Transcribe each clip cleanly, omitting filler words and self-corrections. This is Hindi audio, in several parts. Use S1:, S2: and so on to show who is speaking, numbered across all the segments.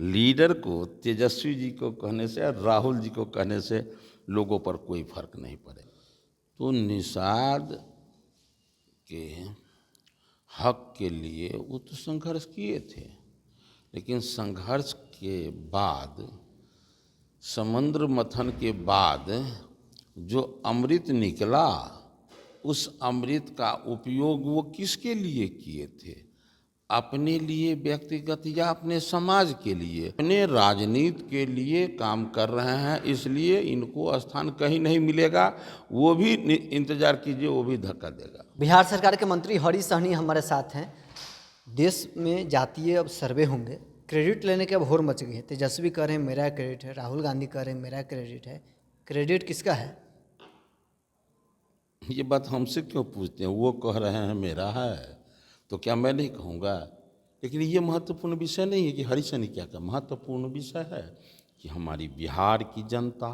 S1: लीडर को, तेजस्वी जी को कहने से और राहुल जी को कहने से लोगों पर कोई फर्क नहीं पड़ेगा। तो निषाद के हक के लिए वो तो संघर्ष किए थे, लेकिन संघर्ष के बाद, समुद्र मंथन के बाद जो अमृत निकला, उस अमृत का उपयोग वो किसके लिए किए थे? अपने लिए व्यक्तिगत या अपने समाज के लिए, अपने राजनीति के लिए काम कर रहे हैं। इसलिए इनको स्थान कहीं नहीं मिलेगा, वो भी इंतजार कीजिए, वो भी धक्का देगा।
S2: बिहार सरकार के मंत्री हरीश सहनी हमारे साथ हैं। देश में जातीय अब सर्वे होंगे, क्रेडिट लेने की अब होड़ मच गई है। तेजस्वी कह रहे हैं मेरा क्रेडिट है, राहुल गांधी कह रहे हैं मेरा क्रेडिट है। क्रेडिट किसका है?
S1: ये बात हमसे क्यों पूछते हैं? वो कह रहे हैं मेरा है, तो क्या मैं नहीं कहूँगा? लेकिन ये महत्वपूर्ण विषय नहीं है कि हरीश सहनी क्या कहा। महत्वपूर्ण विषय है कि हमारी बिहार की जनता,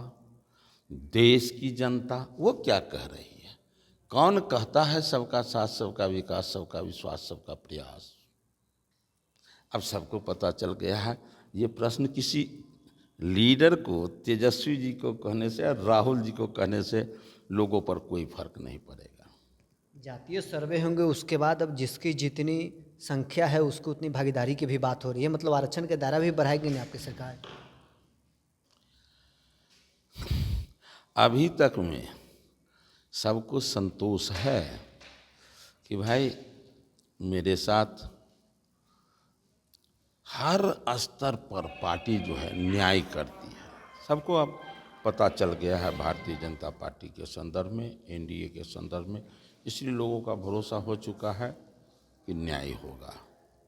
S1: देश की जनता वो क्या कह रही है। कौन कहता है सबका साथ, सबका विकास, सबका विश्वास, सबका प्रयास? अब सबको पता चल गया है। ये प्रश्न किसी लीडर को, तेजस्वी जी को कहने से और राहुल जी को कहने से लोगों पर कोई फर्क नहीं पड़ेगा।
S2: जातीय सर्वे होंगे, उसके बाद अब जिसकी जितनी संख्या है उसको उतनी भागीदारी की भी बात हो रही है। मतलब आरक्षण का दायरा भी बढ़ाएगी नहीं आपकी सरकार?
S1: अभी तक में सबको संतोष है कि भाई मेरे साथ हर स्तर पर पार्टी जो है न्याय करती है। सबको अब पता चल गया है भारतीय जनता पार्टी के संदर्भ में, एनडीए के संदर्भ में। इसलिए लोगों का भरोसा हो चुका है कि न्याय होगा।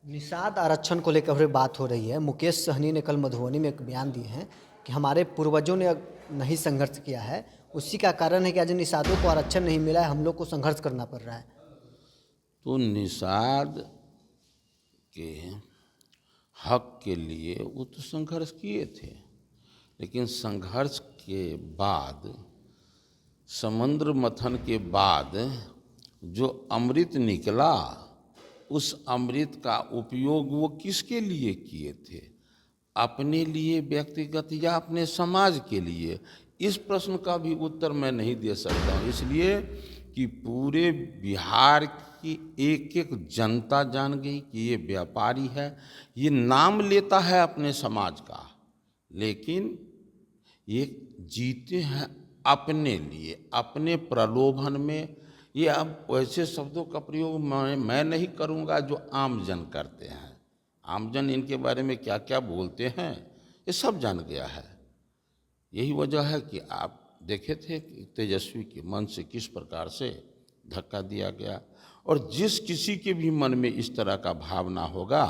S2: निषाद आरक्षण को लेकर बात हो रही है। मुकेश सहनी ने कल मधुबनी में एक बयान दिए हैं कि हमारे पूर्वजों ने नहीं संघर्ष किया है, उसी का कारण है कि आज निषादों को आरक्षण नहीं मिला है, हम लोग को संघर्ष करना पड़ रहा है।
S1: तो निषाद के हक के लिए वो तो संघर्ष किए थे, लेकिन संघर्ष के बाद, समुद्र मंथन के बाद जो अमृत निकला, उस अमृत का उपयोग वो किसके लिए किए थे? अपने लिए व्यक्तिगत या अपने समाज के लिए? इस प्रश्न का भी उत्तर मैं नहीं दे सकता हूँ, इसलिए कि पूरे बिहार की एक एक जनता जान गई कि ये व्यापारी है। ये नाम लेता है अपने समाज का, लेकिन ये जीते हैं अपने लिए, अपने प्रलोभन में। ये अब ऐसे शब्दों का प्रयोग मैं नहीं करूँगा जो आमजन करते हैं। आमजन इनके बारे में क्या क्या बोलते हैं ये सब जान गया है। यही वजह है कि आप देखे थे कि तेजस्वी के मन से किस प्रकार से धक्का दिया गया। और जिस किसी के भी मन में इस तरह का भावना होगा,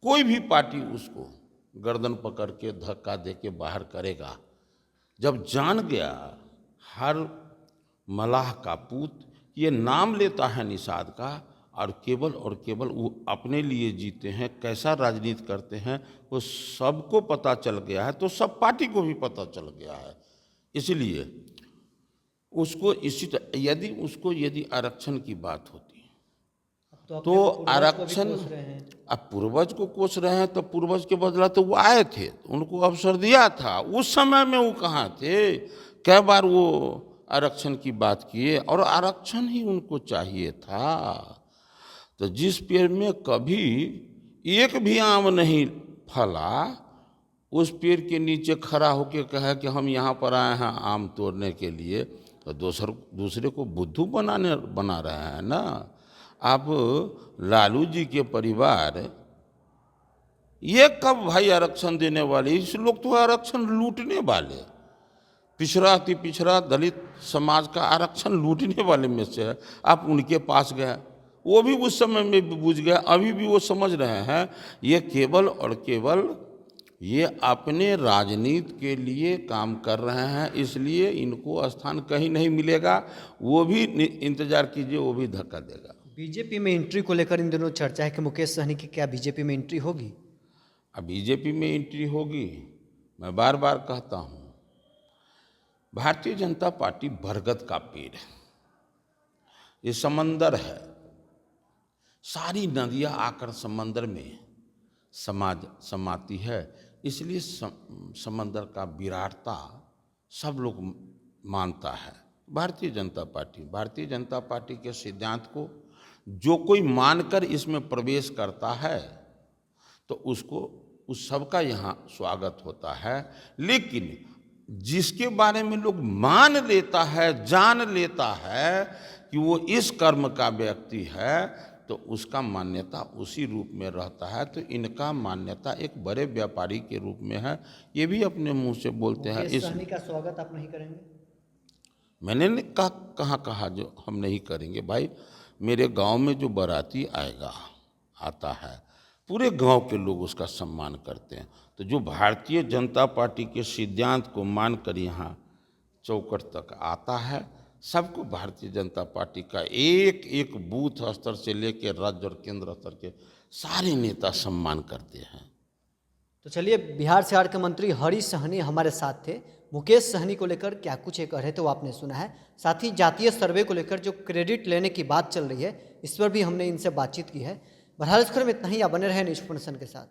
S1: कोई भी पार्टी उसको गर्दन पकड़ के धक्का दे के बाहर करेगा। जब जान गया हर मलाह का पूत ये नाम लेता है निषाद का, और केवल वो अपने लिए जीते हैं, कैसा राजनीति करते हैं वो सबको पता चल गया है। तो सब पार्टी को भी पता चल गया है। इसलिए उसको इसी तरह, यदि आरक्षण की बात होती तो आरक्षण, अब पूर्वज को कोस रहे हैं तो पूर्वज के बदला तो वो आए थे, उनको अवसर दिया था। उस समय में वो कहाँ थे? कई बार वो आरक्षण की बात किए, और आरक्षण ही उनको चाहिए था। तो जिस पेड़ में कभी एक भी आम नहीं फला, उस पेड़ के नीचे खड़ा होकर कहा कि हम यहाँ पर आए हैं आम तोड़ने के लिए, तो दूसरे को बुद्धू बना रहे हैं ना। आप लालू जी के परिवार ये कब भाई आरक्षण देने वाले? इस लोग तो आरक्षण लूटने वाले, पिछड़ा अति पिछड़ा दलित समाज का आरक्षण लूटने वाले में से है। आप उनके पास गए, वो भी उस समय में बुझ गया, अभी भी वो समझ रहे हैं ये केवल और केवल ये अपने राजनीति के लिए काम कर रहे हैं। इसलिए इनको स्थान कहीं नहीं मिलेगा, वो भी इंतजार कीजिए, वो भी धक्का देगा।
S2: बीजेपी में एंट्री को लेकर इन दिनों चर्चा है कि मुकेश सहनी की क्या बीजेपी में एंट्री होगी?
S1: अब बीजेपी में एंट्री होगी, मैं बार बार कहता हूँ, भारतीय जनता पार्टी बरगद का पेड़ है, ये समंदर है। सारी नदियाँ आकर समंदर में समाज समाती है, इसलिए समंदर का विराटता सब लोग मानता है। भारतीय जनता पार्टी के सिद्धांत को जो कोई मानकर इसमें प्रवेश करता है तो उसको उस सबका यहाँ स्वागत होता है। लेकिन जिसके बारे में लोग मान लेता है, जान लेता है कि वो इस कर्म का व्यक्ति है, तो उसका मान्यता उसी रूप में रहता है। तो इनका मान्यता एक बड़े व्यापारी के रूप में है, ये भी अपने मुंह से बोलते हैं।
S2: मुकेश सहनी का स्वागत आप नहीं करेंगे?
S1: मैंने कहाँ कहा जो हम नहीं करेंगे? भाई मेरे गांव में जो बाराती आता है, पूरे गांव के लोग उसका सम्मान करते हैं। तो जो भारतीय जनता पार्टी के सिद्धांत को मानकर यहाँ चौखट तक आता है, सबको भारतीय जनता पार्टी का एक एक बूथ स्तर से लेकर राज्य और केंद्र स्तर के सारे नेता सम्मान करते हैं।
S2: तो चलिए, बिहार से आर के मंत्री हरीश सहनी हमारे साथ थे। मुकेश सहनी को लेकर क्या कुछ कह रहे थे वो आपने सुना है। साथ ही जातीय सर्वे को लेकर जो क्रेडिट लेने की बात चल रही है, इस पर भी हमने इनसे बातचीत की है। बहरहाल इस खबर में इतना ही। आप बने रहे न्यूज़ 24 के साथ।